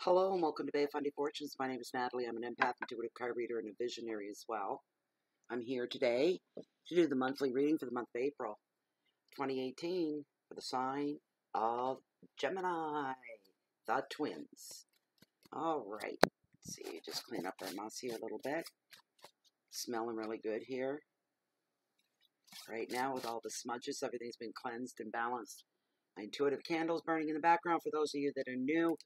Hello and welcome to Bay of Fundy Fortunes. My name is Natalie. I'm an empath, intuitive card reader, and a visionary as well. I'm here today to do the monthly reading for the month of April 2018 for the sign of Gemini, the twins. All right. Let's see, just clean up our moss here a little bit. Smelling really good here. Right now with all the smudges, everything's been cleansed and balanced. My intuitive candles burning in the background for those of you that are new.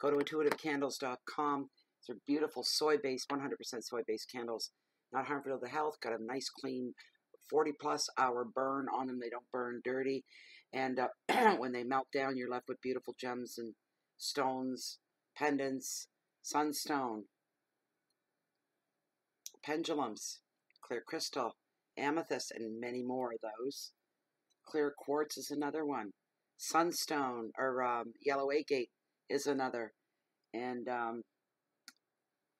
Go to intuitivecandles.com. These are beautiful soy-based, 100% soy-based candles. Not harmful to the health. Got a nice, clean 40-plus hour burn on them. They don't burn dirty. And when they melt down, you're left with beautiful gems and stones, pendants, sunstone, pendulums, clear crystal, amethyst, and many more of those. Clear quartz is another one. Sunstone, or yellow agate, is another. And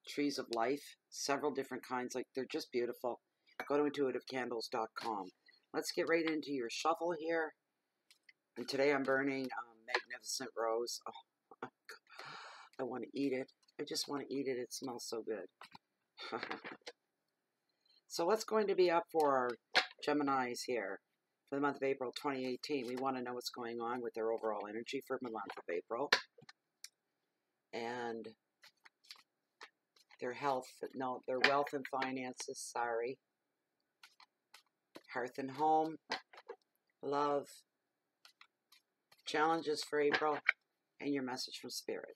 trees of life, several different kinds. Like, they're just beautiful. Go to intuitivecandles.com. Let's get right into your shuffle here. And today I'm burning Magnificent Rose. Oh, I want to eat it. I just want to eat it. It smells so good. So what's going to be up for our Geminis here for the month of April 2018? We want to know what's going on with their overall energy for the month of April. And their health, no, their wealth and finances, sorry. Hearth and home, love, challenges for April, and your message from Spirit.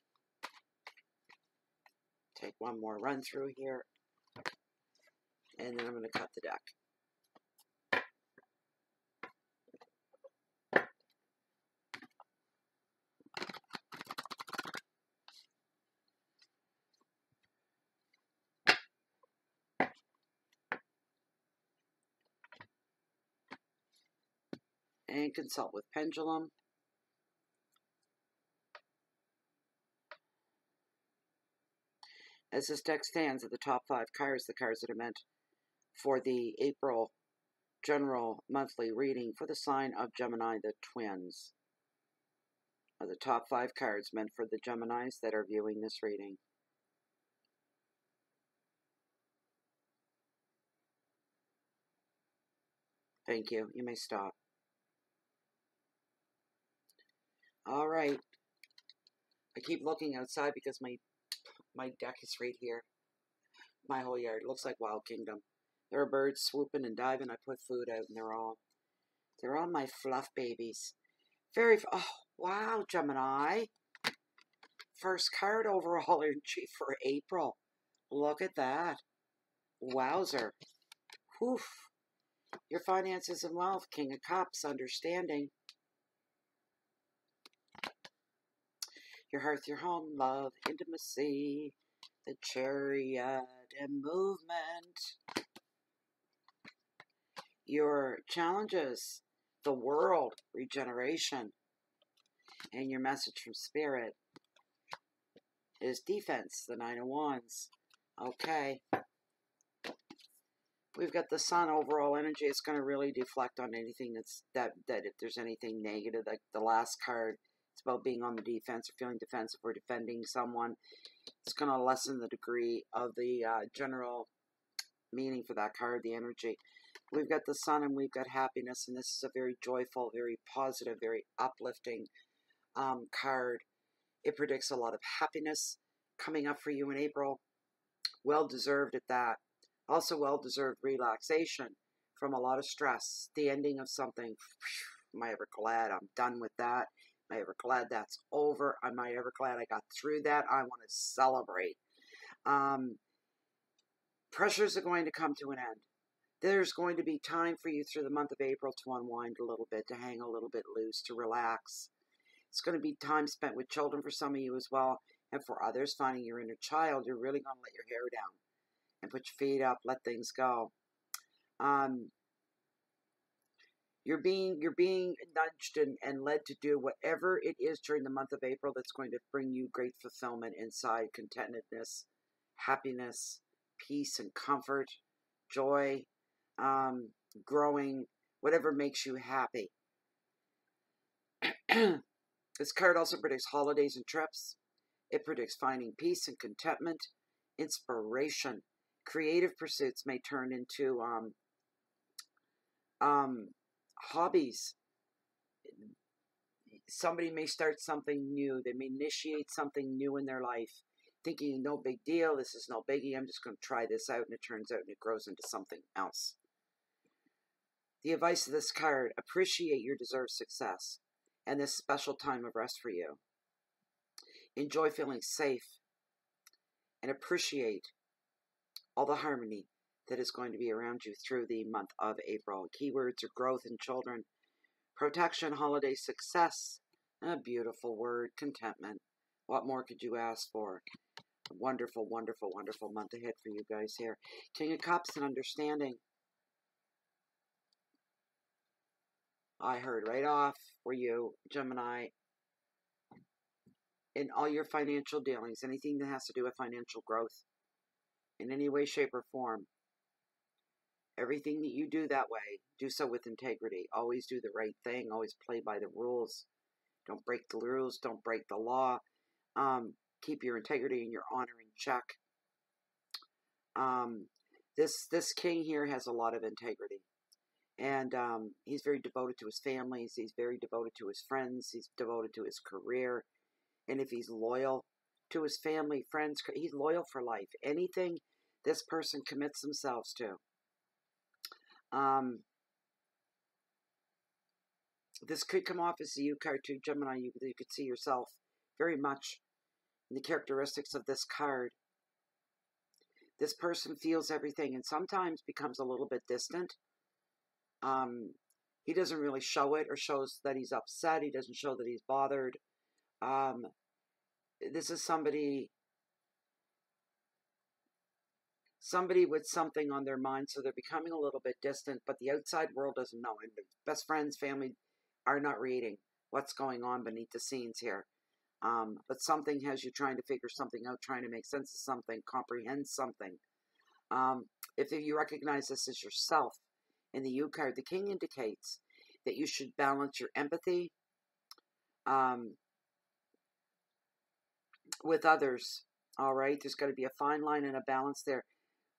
Take one more run through here, and then I'm going to cut the deck. And consult with Pendulum. As this deck stands at the top 5 cards, the cards that are meant for the April general monthly reading for the sign of Gemini, the twins, are the top 5 cards meant for the Geminis that are viewing this reading. Thank you. You may stop. All right. I keep looking outside because my deck is right here. My whole yard looks like Wild Kingdom. There are birds swooping and diving. I put food out, and they're all my fluff babies. Oh, wow, Gemini. First card overall energy for April. Look at that. Wowzer. Whew. Your finances and wealth. King of Cups. Understanding. Your hearth, your home, love, intimacy, the Chariot, and movement. Your challenges, the world, regeneration, and your message from Spirit is defense, the 9 of Wands. Okay. We've got the Sun overall energy. It's going to really deflect on anything that if there's anything negative, like the last card. It's about being on the defense or feeling defensive or defending someone. It's going to lessen the degree of the general meaning for that card, the energy. We've got the Sun and we've got happiness, and this is a very joyful, very positive, very uplifting card. It predicts a lot of happiness coming up for you in April. Well-deserved at that. Also well-deserved relaxation from a lot of stress. The ending of something. Am I ever glad I'm done with that? Am I ever glad that's over? Am I ever glad I got through that? I want to celebrate. Pressures are going to come to an end. There's going to be time for you through the month of April to unwind a little bit, to hang a little bit loose, to relax. It's going to be time spent with children for some of you as well. And for others, finding your inner child, you're really going to let your hair down and put your feet up, let things go. You're being nudged and led to do whatever it is during the month of April that's going to bring you great fulfillment inside, contentedness, happiness, peace and comfort, joy, growing, whatever makes you happy. This card also predicts holidays and trips. It predicts finding peace and contentment, inspiration. Creative pursuits may turn into hobbies. Somebody may start something new. They may initiate something new in their life, thinking no big deal, this is no biggie, I'm just going to try this out, and it turns out and it grows into something else. The advice of this card: appreciate your deserved success and this special time of rest for you. Enjoy feeling safe and appreciate all the harmony that is going to be around you through the month of April. Keywords are growth in children, protection, holiday success, a beautiful word, contentment. What more could you ask for? A wonderful, wonderful, wonderful month ahead for you guys here. King of Cups and understanding. I heard right off for you, Gemini, in all your financial dealings, anything that has to do with financial growth, in any way, shape, or form, everything that you do that way, do so with integrity. Always do the right thing. Always play by the rules. Don't break the rules. Don't break the law. Keep your integrity and your honor in check. This king here has a lot of integrity. And he's very devoted to his families. He's very devoted to his friends. He's devoted to his career. And if he's loyal to his family, friends, he's loyal for life. Anything this person commits themselves to. This could come off as a you card too, Gemini. You could see yourself very much in the characteristics of this card. This person feels everything and sometimes becomes a little bit distant. He doesn't really show it or shows that he's upset. He doesn't show that he's bothered. This is somebody with something on their mind, so they're becoming a little bit distant, but the outside world doesn't know. And their best friends, family are not reading what's going on beneath the scenes here. But something has you trying to figure something out, trying to make sense of something, comprehend something. If you recognize this as yourself, in the U card, the King indicates that you should balance your empathy with others. All right, there's got to be a fine line and a balance there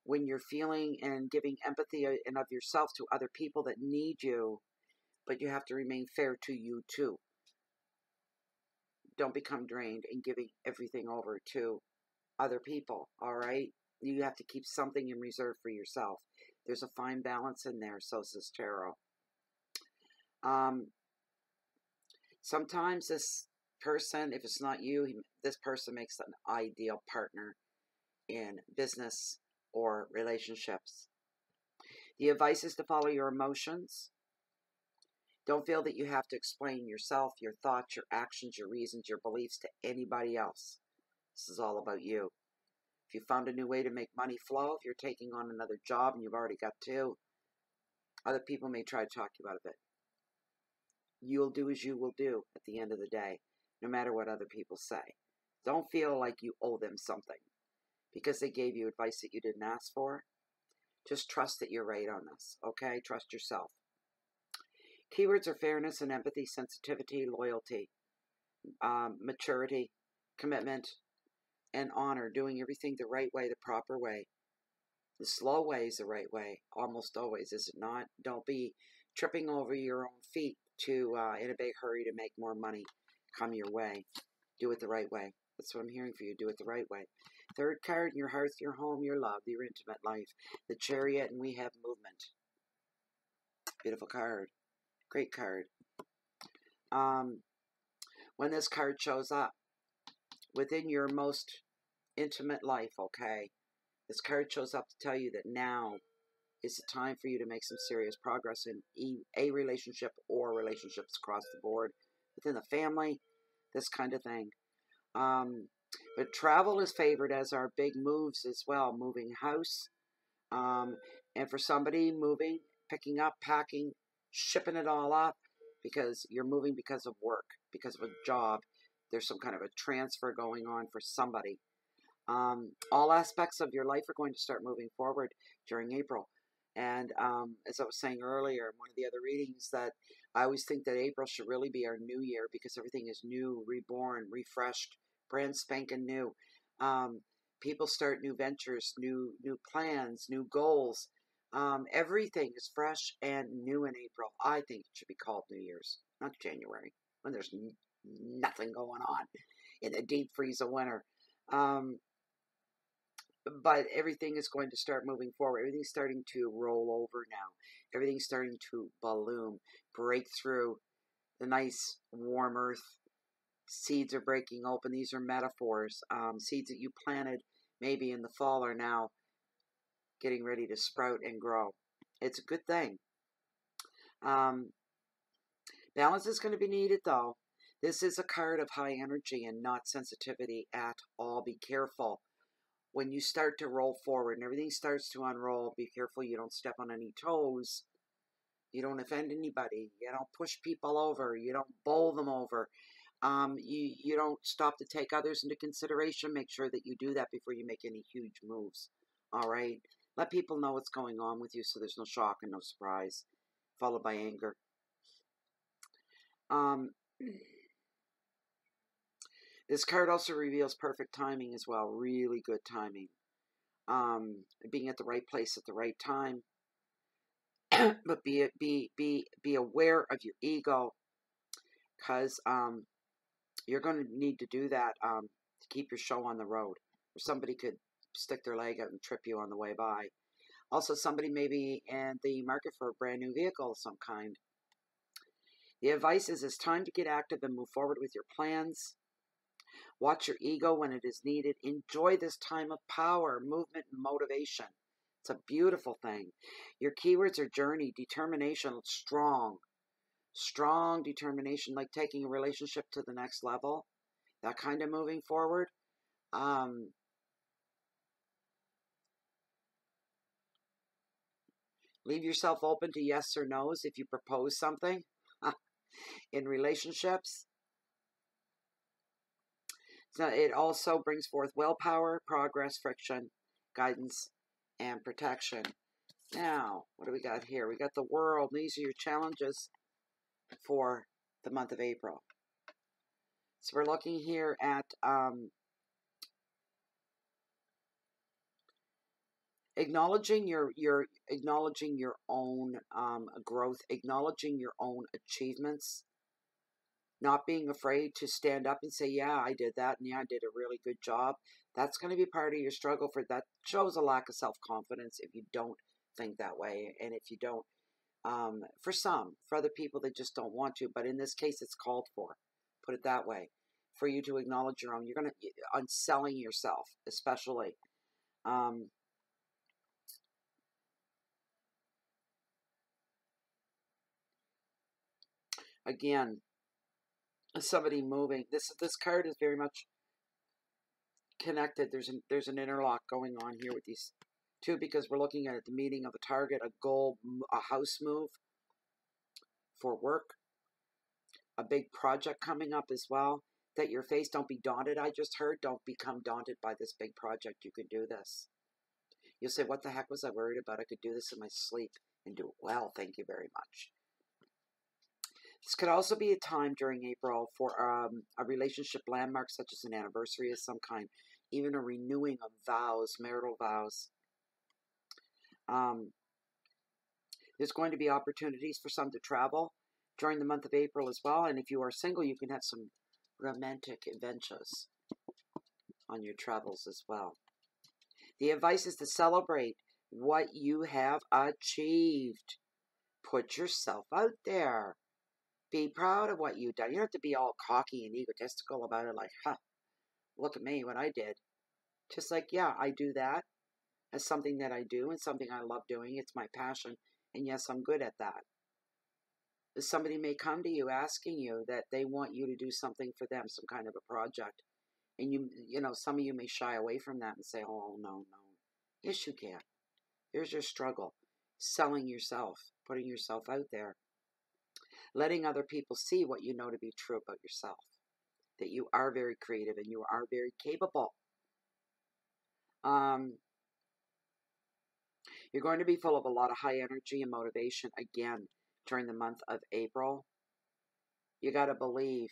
when you're feeling and giving empathy and of yourself to other people that need you, but you have to remain fair to you too. Don't become drained in giving everything over to other people. All right, you have to keep something in reserve for yourself. There's a fine balance in there, so says Tarot. Sometimes this person, if it's not you, this person makes an ideal partner in business or relationships. The advice is to follow your emotions. Don't feel that you have to explain yourself, your thoughts, your actions, your reasons, your beliefs to anybody else. This is all about you. If you found a new way to make money flow, if you're taking on another job and you've already got two, other people may try to talk you out of it. You'll do as you will do at the end of the day, no matter what other people say. Don't feel like you owe them something because they gave you advice that you didn't ask for. Just trust that you're right on this, okay? Trust yourself. Keywords are fairness and empathy, sensitivity, loyalty, maturity, commitment, and honor. Doing everything the right way, the proper way. The slow way is the right way, almost always, is it not? Don't be tripping over your own feet to in a big hurry to make more money come your way. Do it the right way. That's what I'm hearing for you. Do it the right way. Third card, your hearth, your home, your love, your intimate life. The Chariot, and we have movement. Beautiful card. Great card. When this card shows up within your most intimate life, okay, this card shows up to tell you that now is the time for you to make some serious progress in a relationship or relationships across the board, within the family, this kind of thing. But travel is favored, as are big moves as well. Moving house. And for somebody, moving, picking up, packing, shipping it all up, because you're moving because of work, because of a job. There's some kind of a transfer going on for somebody. All aspects of your life are going to start moving forward during April. And as I was saying earlier in one of the other readings, that I always think that April should really be our new year, because everything is new, reborn, refreshed, brand spanking new. People start new ventures, new plans, new goals. Everything is fresh and new in April. I think it should be called New Year's, not January, when there's nothing going on in the deep freeze of winter. But everything is going to start moving forward. Everything's starting to roll over now. Everything's starting to balloon, break through the nice warm earth. Seeds are breaking open. These are metaphors. Seeds that you planted maybe in the fall are now getting ready to sprout and grow. It's a good thing. Balance is going to be needed, though. This is a card of high energy and not sensitivity at all. Be careful. When you start to roll forward and everything starts to unroll, be careful you don't step on any toes. You don't offend anybody. You don't push people over. You don't bowl them over. You don't stop to take others into consideration. Make sure that you do that before you make any huge moves. All right? Let people know what's going on with you so there's no shock and no surprise, followed by anger. This card also reveals perfect timing as well. Really good timing. Being at the right place at the right time. But be aware of your ego, because you're going to need to do that to keep your show on the road. Or somebody could stick their leg out and trip you on the way by. Also, somebody may be in the market for a brand new vehicle of some kind. The advice is it's time to get active and move forward with your plans. Watch your ego when it is needed. Enjoy this time of power, movement, and motivation. It's a beautiful thing. Your keywords are journey, determination, strong. Strong determination, like taking a relationship to the next level. That kind of moving forward. Leave yourself open to yes or no's if you propose something in relationships. So it also brings forth willpower, progress, friction, guidance, and protection. Now, what do we got here? We got the world. These are your challenges for the month of April. So we're looking here at acknowledging your own growth, acknowledging your own achievements, not being afraid to stand up and say, yeah, I did that, and yeah, I did a really good job. That's going to be part of your struggle. For that shows a lack of self-confidence if you don't think that way, and if you don't, for some, for other people, they just don't want to, but in this case, it's called for, put it that way, for you to acknowledge your own. You're going to, on selling yourself, especially, again, somebody moving. This card is very much connected. There's an interlock going on here with these two, because we're looking at the meeting of a target, a goal, a house move for work, a big project coming up as well that you're faced. Don't be daunted. I just heard, don't become daunted by this big project. You can do this. You'll say, what the heck was I worried about? I could do this in my sleep and do it well. Thank you very much. This could also be a time during April for a relationship landmark, such as an anniversary of some kind, even a renewing of vows, marital vows. There's going to be opportunities for some to travel during the month of April as well. And if you are single, you can have some romantic adventures on your travels as well. The advice is to celebrate what you have achieved. Put yourself out there. Be proud of what you've done. You don't have to be all cocky and egotistical about it, like, look at me, what I did. Just like, yeah, I do that as something that I do and something I love doing. It's my passion. And yes, I'm good at that. Somebody may come to you asking you that they want you to do something for them, some kind of a project. And you know, some of you may shy away from that and say, oh, no. Yes, you can. There's your struggle. Selling yourself, putting yourself out there. Letting other people see what you know to be true about yourself. That you are very creative and you are very capable. You're going to be full of a lot of high energy and motivation again during the month of April. You got to believe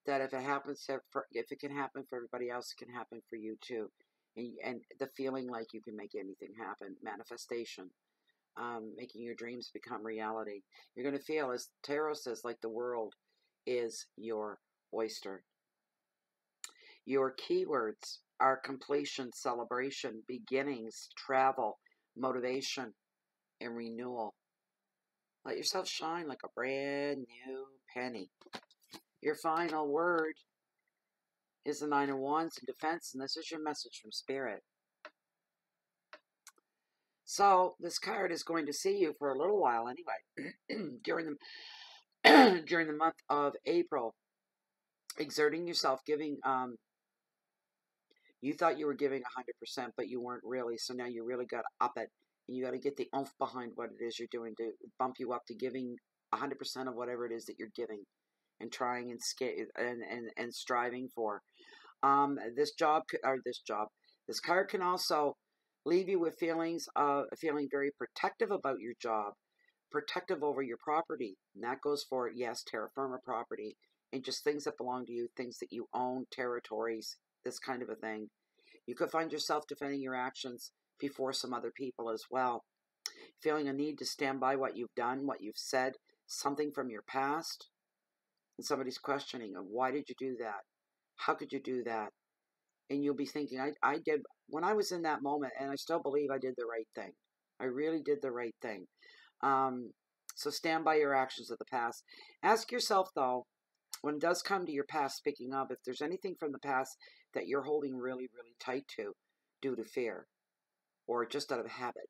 that if it happens if it can happen for everybody else, it can happen for you too. And the feeling like you can make anything happen, manifestation, making your dreams become reality. You're going to feel, as tarot says, like the world is your oyster. Your keywords are completion, celebration, beginnings, travel, motivation, and renewal. Let yourself shine like a brand new penny. Your final word is the Nine of Wands in defense, and this is your message from Spirit. So this card is going to see you for a little while anyway, during the month of April, exerting yourself, giving. You thought you were giving 100%, but you weren't really. So now you really got to up it, and you got to get the oomph behind what it is you're doing to bump you up to giving 100% of whatever it is that you're giving, and trying and striving for. This card can also leave you with feeling very protective about your job, protective over your property. And that goes for, yes, terra firma property, and just things that belong to you, things that you own, territories, this kind of a thing. You could find yourself defending your actions before some other people as well. Feeling a need to stand by what you've done, what you've said, something from your past. And somebody's questioning, why did you do that? How could you do that? And you'll be thinking, I did, when I was in that moment, and I still believe I did the right thing. I really did the right thing. So stand by your actions of the past. Ask yourself, though, when it does come to your past, speaking of, if there's anything from the past that you're holding really, really tight to due to fear or just out of habit.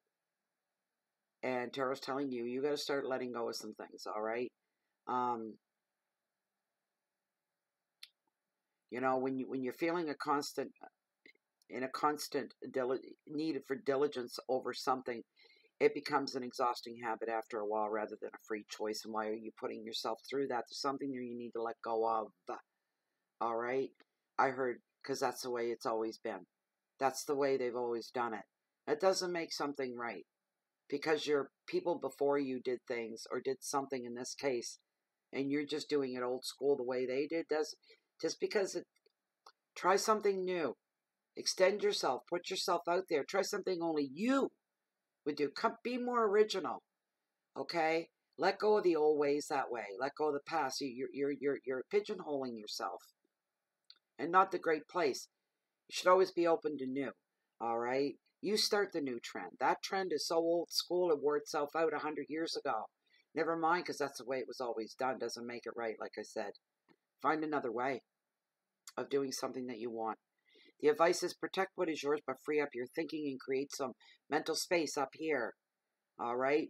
And Tarot's telling you, you got to start letting go of some things, all right? You know, when you're feeling a constant need for diligence over something, it becomes an exhausting habit after a while rather than a free choice. And why are you putting yourself through that? There's something there you need to let go of. All right? I heard, because that's the way it's always been. That's the way they've always done it. That doesn't make something right. Because your people before you did things, or did something in this case, and you're just doing it old school the way they did, just because try something new. Extend yourself. Put yourself out there. Try something only you would do. Be more original. Okay? Let go of the old ways that way. Let go of the past. You're pigeonholing yourself. And not the great place. You should always be open to new. All right? You start the new trend. That trend is so old school, it wore itself out 100 years ago. Never mind, because that's the way it was always done. Doesn't make it right, like I said. Find another way of doing something that you want. The advice is protect what is yours, but free up your thinking and create some mental space up here. All right?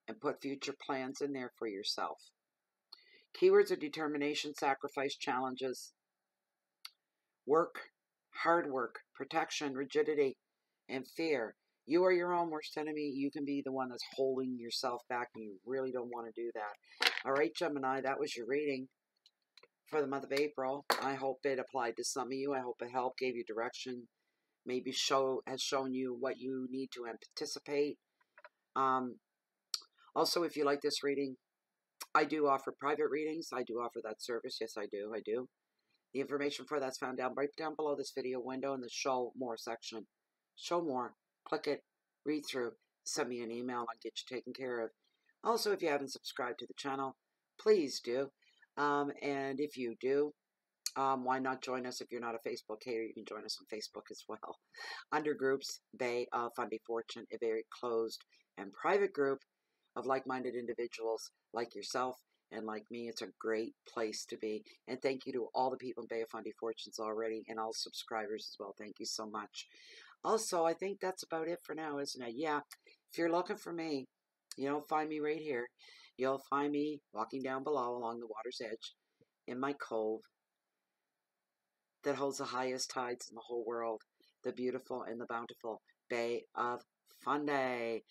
And put future plans in there for yourself. Keywords are determination, sacrifice, challenges, work, hard work, protection, rigidity, and fear. You are your own worst enemy. You can be the one that's holding yourself back, and you really don't want to do that. All right, Gemini, that was your reading for the month of April. I hope it applied to some of you. I hope it helped, gave you direction, maybe has shown you what you need to anticipate. Also, if you like this reading, I do offer private readings. I do offer that service. Yes, I do. The information for that's found right down below this video window in the Show More section. Show More. Click it. Read through. Send me an email. I'll get you taken care of. Also, if you haven't subscribed to the channel, please do. And if you do, why not join us if you're not a Facebook hater? You can join us on Facebook as well. Under groups, Bay of Fundy Fortune, a very closed and private group of like-minded individuals like yourself and like me. It's a great place to be. And thank you to all the people in Bay of Fundy Fortunes already, and all subscribers as well. Thank you so much. Also, I think that's about it for now, isn't it? Yeah. If you're looking for me, you don't find me right here. You'll find me walking down below along the water's edge in my cove that holds the highest tides in the whole world, the beautiful and the bountiful Bay of Fundy.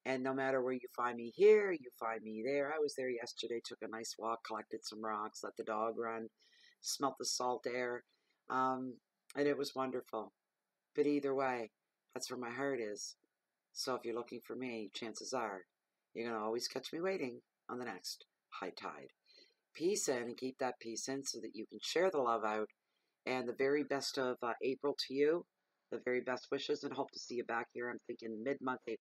And no matter where you find me here, you find me there. I was there yesterday, took a nice walk, collected some rocks, let the dog run, smelt the salt air, and it was wonderful. But either way, that's where my heart is. So if you're looking for me, chances are you're going to always catch me waiting on the next high tide. peace in and keep that peace in so that you can share the love out. And the very best of April to you. The very best wishes, and hope to see you back here. I'm thinking mid-month April.